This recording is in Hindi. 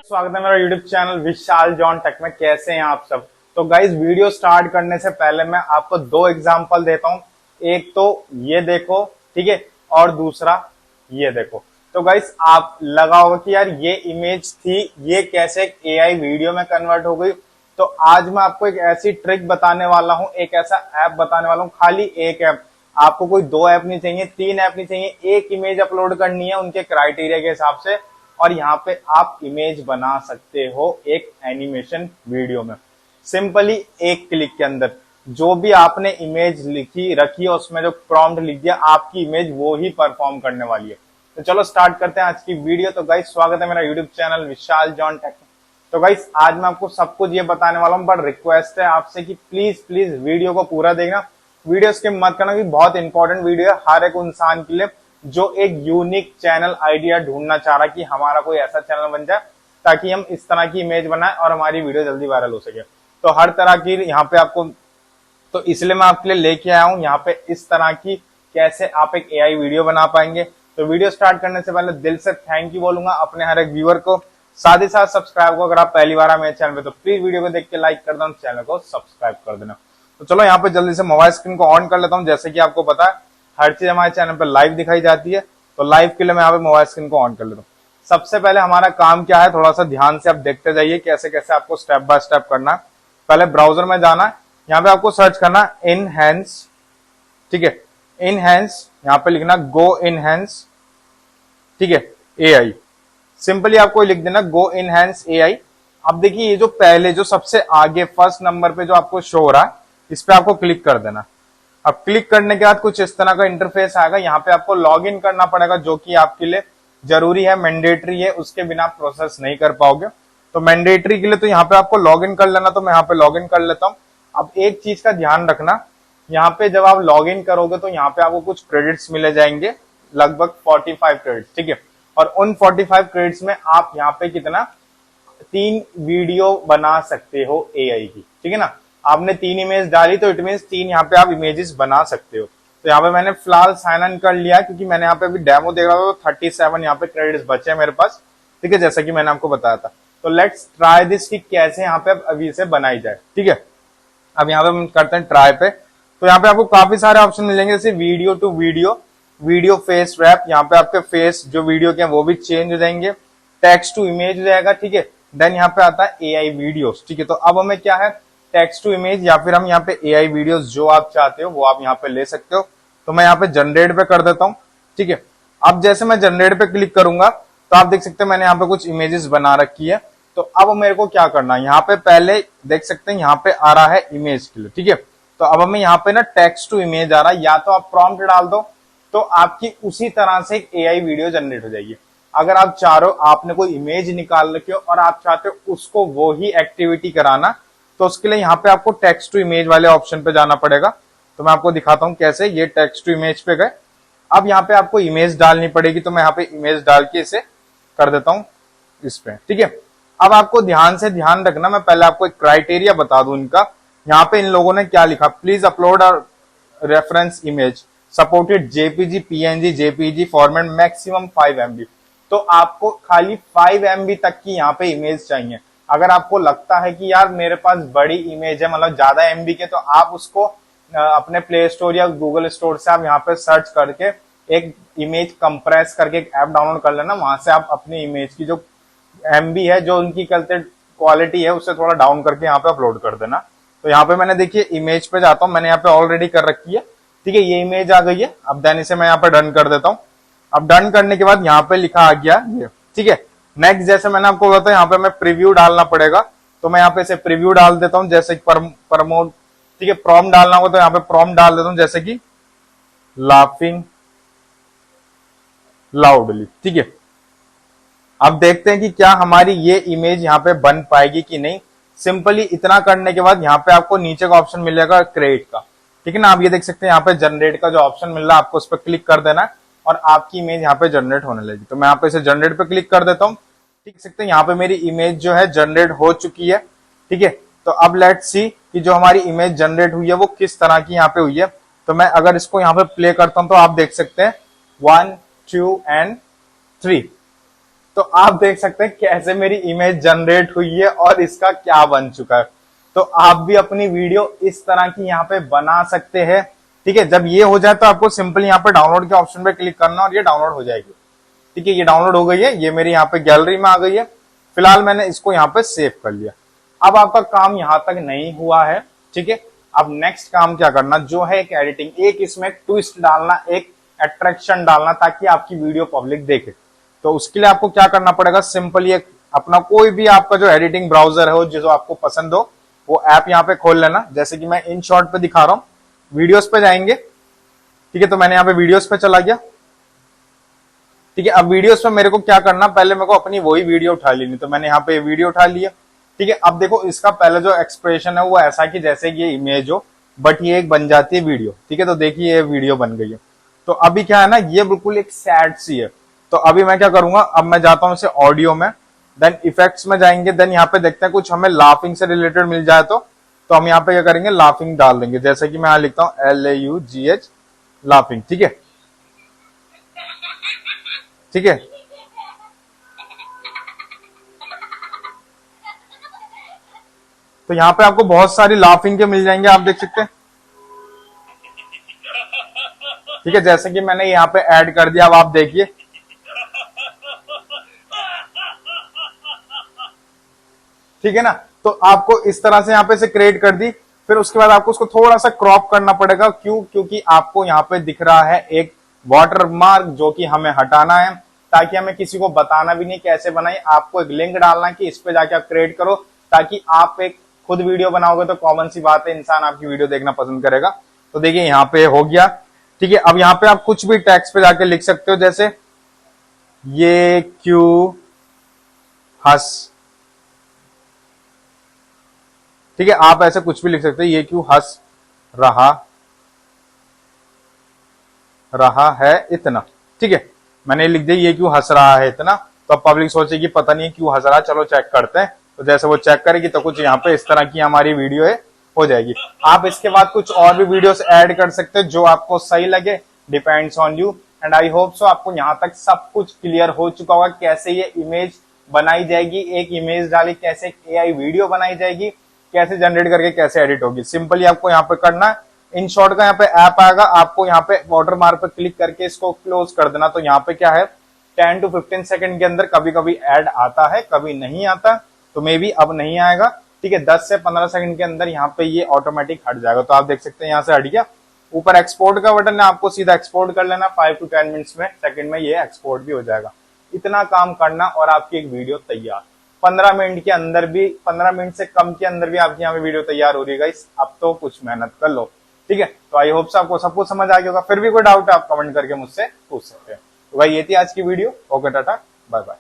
स्वागत है मेरा YouTube चैनल विशाल जॉन टेक में। कैसे हैं आप सब। तो गाइज वीडियो स्टार्ट करने से पहले मैं आपको दो एग्जांपल देता हूं। एक तो ये देखो, ठीक है, और दूसरा ये देखो। तो गाइज आप लगा होगा कि यार ये इमेज थी, ये कैसे एक AI वीडियो में कन्वर्ट हो गई। तो आज मैं आपको एक ऐसी ट्रिक बताने वाला हूं, एक ऐसा ऐप बताने वाला हूं, खाली एक ऐप। आपको कोई दो ऐप नहीं चाहिए, तीन ऐप नहीं चाहिए, एक इमेज अपलोड करनी है उनके क्राइटेरिया के हिसाब से, और यहाँ पे आप इमेज बना सकते हो एक एनिमेशन वीडियो में सिंपली एक क्लिक के अंदर। जो भी आपने इमेज लिखी रखी है उसमें जो प्रॉम्प्ट लिख दिया, आपकी इमेज वो ही परफॉर्म करने वाली है। तो चलो स्टार्ट करते हैं आज की वीडियो। तो गाइस स्वागत है मेरा यूट्यूब चैनल विशाल जॉन टेक। तो गाइस आज मैं आपको सब कुछ ये बताने वाला हूँ, बट रिक्वेस्ट है आपसे कि प्लीज वीडियो को पूरा देखना, वीडियो स्किप मत करना, कि बहुत इंपॉर्टेंट वीडियो है हर एक इंसान के लिए जो एक यूनिक चैनल आइडिया ढूंढना चाह रहा है कि हमारा कोई ऐसा चैनल बन जाए ताकि हम इस तरह की इमेज बनाएं और हमारी वीडियो जल्दी वायरल हो सके। तो हर तरह की यहाँ पे आपको, तो इसलिए मैं आपके लिए लेके आया हूँ यहाँ पे इस तरह की कैसे आप एक AI वीडियो बना पाएंगे। तो वीडियो स्टार्ट करने से पहले दिल से थैंक यू बोलूंगा अपने हर एक व्यूअर को, साथ ही साथ सब्सक्राइब को। अगर आप पहली बार मेरे चैनल पे तो प्लीज वीडियो को देख के लाइक कर देना, चैनल को सब्सक्राइब कर देना। तो चलो यहाँ पे जल्दी से मोबाइल स्क्रीन को ऑन कर लेता हूँ। जैसे कि आपको पता है हर चीज हमारे चैनल पे लाइव दिखाई जाती है, तो लाइव के लिए मैं यहाँ पे मोबाइल स्क्रीन को ऑन कर लेता हूँ। सबसे पहले हमारा काम क्या है, थोड़ा सा ध्यान से आप देखते जाइए कैसे कैसे आपको स्टेप बाय स्टेप करना है। पहले ब्राउजर में जाना है, यहाँ पे आपको सर्च करना इनहैंस, ठीक है, इनहैंस, यहाँ पे लिखना गो इनहैंस, ठीक है, AI। सिंपली आपको लिख देना गो इनहैंस AI। अब देखिए ये जो पहले जो सबसे आगे फर्स्ट नंबर पे जो आपको शो हो रहा है, इस पे आपको क्लिक कर देना। अब क्लिक करने के बाद कुछ इस तरह का इंटरफेस आएगा। यहाँ पे आपको लॉग इन करना पड़ेगा, जो कि आपके लिए जरूरी है, मैंडेटरी है, उसके बिना आप प्रोसेस नहीं कर पाओगे। तो मैंडेटरी के लिए तो यहाँ पे आपको लॉग इन कर लेना। तो मैं यहाँ पे लॉग इन कर लेता हूँ। अब एक चीज का ध्यान रखना, यहाँ पे जब आप लॉग इन करोगे तो यहाँ पे आपको कुछ क्रेडिट्स मिले जाएंगे, लगभग 45 क्रेडिट्स, ठीक है। और उन 45 क्रेडिट्स में आप यहाँ पे कितना 3 वीडियो बना सकते हो AI की, ठीक है ना। आपने 3 इमेज डाली तो इट मीन 3 यहाँ पे आप इमेजेस बना सकते हो। तो यहाँ पे मैंने फिलहाल साइन इन कर लिया क्योंकि मैंने यहाँ पे अभी डेमो देख रहा था, तो 37 यहाँ पे क्रेडिट्स बचे हैं मेरे पास, ठीक है, जैसा कि मैंने आपको बताया था। तो लेट्स ट्राई दिस कि कैसे यहाँ पे अभी से बनाई जाए, ठीक है। अब यहाँ पे हम करते हैं ट्राई पे। तो यहाँ पे आपको काफी सारे ऑप्शन मिलेंगे, जैसे video to video, video face रैप, यहाँ पे आपके फेस जो वीडियो के हैं वो भी चेंज हो जाएंगे, टेक्स्ट टू इमेज हो जाएगा, ठीक है। देन यहाँ पे आता है AI वीडियोस, ठीक है। तो अब हमें क्या है, टेक्स्ट टू इमेज, या फिर हम यहाँ पे AI वीडियोस जो आप चाहते हो वो आप यहाँ पे ले सकते हो। तो मैं यहाँ पे जनरेट पे कर देता हूँ, ठीक है। अब जैसे मैं जनरेट पे क्लिक करूंगा तो आप देख सकते हैं मैंने यहाँ पे कुछ इमेजेस बना रखी है। तो अब मेरे को क्या करना है, यहाँ पे पहले देख सकते हैं यहाँ पे आ रहा है इमेज के लिए, ठीक है। तो अब हमें यहाँ पे ना टेक्स्ट टू इमेज आ रहा है, या तो आप प्रॉम्प्ट डाल दो तो आपकी उसी तरह से एक AI वीडियो जनरेट हो जाएगी। अगर आप चाह रहे हो, आपने कोई इमेज निकाल रखी हो और आप चाहते हो उसको वो ही एक्टिविटी कराना, तो उसके लिए यहाँ पे आपको टेक्स्ट टू इमेज वाले ऑप्शन पे जाना पड़ेगा। तो मैं आपको दिखाता हूँ कैसे। ये टेक्स्ट टू इमेज पे गए, अब यहाँ पे आपको इमेज डालनी पड़ेगी। तो मैं यहाँ पे इमेज डाल के इसे कर देता हूँ इस पे, ठीक है। अब आपको ध्यान से ध्यान रखना, मैं पहले आपको एक क्राइटेरिया बता दूं इनका। यहाँ पे इन लोगों ने क्या लिखा, please upload reference image supported JPG PNG JPG format maximum 5 MB। तो आपको खाली 5 MB तक की यहाँ पे इमेज चाहिए। अगर आपको लगता है कि यार मेरे पास बड़ी इमेज है, मतलब ज्यादा MB के, तो आप उसको अपने प्ले स्टोर या गूगल स्टोर से आप यहाँ पे सर्च करके एक इमेज कंप्रेस करके एक ऐप डाउनलोड कर लेना। वहां से आप अपनी इमेज की जो MB है, जो उनकी क्वालिटी है, उससे थोड़ा डाउन करके यहाँ पे अपलोड कर देना। तो यहाँ पे मैंने देखिए इमेज पे जाता हूँ, मैंने यहाँ पे ऑलरेडी कर रखी है, ठीक है, ये इमेज आ गई है। अब देन इसे मैं यहाँ पे डन कर देता हूँ। अब डन करने के बाद यहाँ पे लिखा आ गया ये, ठीक है। नेक्स्ट जैसे मैंने आपको बताया यहाँ पे मैं प्रीव्यू डालना पड़ेगा, तो मैं यहाँ पे इसे प्रीव्यू डाल देता हूँ, जैसे प्रमोट, ठीक है। प्रॉम्प्ट डालना होगा तो यहाँ पे प्रॉम्प्ट डाल देता हूँ, जैसे कि लाफिंग लाउडली, ठीक है। अब देखते हैं कि क्या हमारी ये इमेज यहाँ पे बन पाएगी कि नहीं। सिंपली इतना करने के बाद यहाँ पे आपको नीचे का ऑप्शन मिलेगा क्रिएट का, ठीक है ना। आप ये देख सकते हैं यहाँ पे जनरेट का जो ऑप्शन मिल रहा है, आपको उस पर क्लिक कर देना है और आपकी इमेज यहाँ पे जनरेट होने लगेगी। तो मैं यहाँ पे इसे जनरेट पे क्लिक कर देता हूँ, देख सकते हैं यहाँ पे मेरी इमेज जो है जनरेट हो चुकी है, ठीक है। तो अब लेट्स सी कि जो हमारी इमेज जनरेट हुई है वो किस तरह की यहाँ पे हुई है। तो मैं अगर इसको यहाँ पे प्ले करता हूँ तो आप देख सकते हैं 1 2 and 3। तो आप देख सकते हैं कैसे मेरी इमेज जनरेट हुई है और इसका क्या बन चुका है। तो आप भी अपनी वीडियो इस तरह की यहाँ पे बना सकते हैं। ठीक है, जब ये हो जाए तो आपको सिंपल यहाँ पे डाउनलोड के ऑप्शन पे क्लिक करना और ये डाउनलोड हो जाएगी। ठीक है, ये डाउनलोड हो गई है, ये मेरी यहाँ पे गैलरी में आ गई है। फिलहाल मैंने इसको यहाँ पे सेव कर लिया। अब आपका काम यहाँ तक नहीं हुआ है। ठीक है, अब नेक्स्ट काम क्या करना, जो है एक एडिटिंग, एक इसमें ट्विस्ट डालना, एक अट्रैक्शन डालना ताकि आपकी वीडियो पब्लिक देखे। तो उसके लिए आपको क्या करना पड़ेगा, सिंपली एक अपना कोई भी आपका जो एडिटिंग ब्राउजर हो जो आपको पसंद हो वो ऐप यहाँ पे खोल लेना। जैसे कि मैं इन शॉर्ट पे दिखा रहा हूँ, वीडियोस पे जाएंगे। ठीक है, तो मैंने यहाँ पे वीडियोस पे चला गया। ठीक है, अब वीडियोस पे मेरे को क्या करना, पहले मेरे को अपनी वही वीडियो उठा लेनी। तो मैंने यहाँ पे वीडियो उठा लिया। ठीक है, अब देखो इसका पहले जो एक्सप्रेशन है वो ऐसा कि जैसे ये इमेज हो, बट ये एक बन जाती है वीडियो। ठीक है, तो देखिए ये वीडियो बन गई है। तो अभी क्या है ना, ये बिल्कुल एक सैड सी है। तो अभी मैं क्या करूंगा, अब मैं जाता हूं इसे ऑडियो में, देन इफेक्ट्स में जाएंगे, देन यहाँ पे देखते हैं कुछ हमें लाफिंग से रिलेटेड मिल जाए तो हम यहाँ पे क्या करेंगे, लाफिंग डाल देंगे। जैसे कि मैं यहाँ लिखता हूँ LAUGH लाफिंग। ठीक है, ठीक है, तो यहाँ पे आपको बहुत सारी लाफिंग के मिल जाएंगे, आप देख सकते हैं। ठीक है, जैसे कि मैंने यहाँ पे ऐड कर दिया, अब आप देखिए। ठीक है ना, तो आपको इस तरह से यहाँ पे से क्रिएट कर दी। फिर उसके बाद आपको उसको थोड़ा सा क्रॉप करना पड़ेगा। क्यों? क्योंकि आपको यहाँ पे दिख रहा है एक वाटरमार्क जो कि हमें हटाना है, ताकि हमें किसी को बताना भी नहीं कैसे बनाई। आपको एक लिंक डालना है कि इस पे जाके आप क्रिएट करो, ताकि आप एक खुद वीडियो बनाओगे तो कॉमन सी बात है, इंसान आपकी वीडियो देखना पसंद करेगा। तो देखिए यहाँ पे हो गया। ठीक है, अब यहाँ पे आप कुछ भी टेक्स्ट पे जाके लिख सकते हो, जैसे ये क्यों हंस। ठीक है, आप ऐसे कुछ भी लिख सकते हैं, ये क्यों हंस रहा है इतना। ठीक है, मैंने लिख दिया ये क्यों हंस रहा है इतना। तो अब पब्लिक सोचेगी पता नहीं क्यों हंस रहा है, चलो चेक करते हैं। तो जैसे वो चेक करेगी तो कुछ यहाँ पे इस तरह की हमारी वीडियो है हो जाएगी। आप इसके बाद कुछ और भी वीडियोस ऐड कर सकते हो जो आपको सही लगे, depends on you. And I hope so आपको यहाँ तक सब कुछ क्लियर हो चुका होगा, कैसे ये इमेज बनाई जाएगी, एक इमेज डाली कैसे एक AI वीडियो बनाई जाएगी, कैसे जनरेट करके कैसे एडिट होगी। सिंपली आपको यहाँ पे करना है, इन शॉर्ट का यहाँ पे ऐप आएगा, आपको यहाँ पे वाटर मार्क पे क्लिक करके इसको क्लोज कर देना। तो यहाँ पे क्या है, 10 to 15 सेकंड के अंदर कभी कभी ऐड आता है, कभी नहीं आता। तो मे बी अब नहीं आएगा। ठीक है, 10 से 15 सेकंड के अंदर यहाँ पे ये ऑटोमेटिक हट जाएगा। तो आप देख सकते हैं यहाँ से हट गया। ऊपर एक्सपोर्ट का बटन है, आपको सीधा एक्सपोर्ट कर लेना। 5 to 10 मिनट्स में, सेकंड में ये एक्सपोर्ट भी हो जाएगा। इतना काम करना और आपकी एक वीडियो तैयार। 15 मिनट के अंदर भी, 15 मिनट से कम के अंदर भी आपकी यहाँ पे वीडियो तैयार हो रही है गाइस। अब तो कुछ मेहनत कर लो। ठीक है, तो आई होप से आपको सब कुछ समझ आ गया होगा। फिर भी कोई डाउट है आप कमेंट करके मुझसे पूछ सकते हैं। तो भाई ये थी आज की video. Okay, tata, bye bye.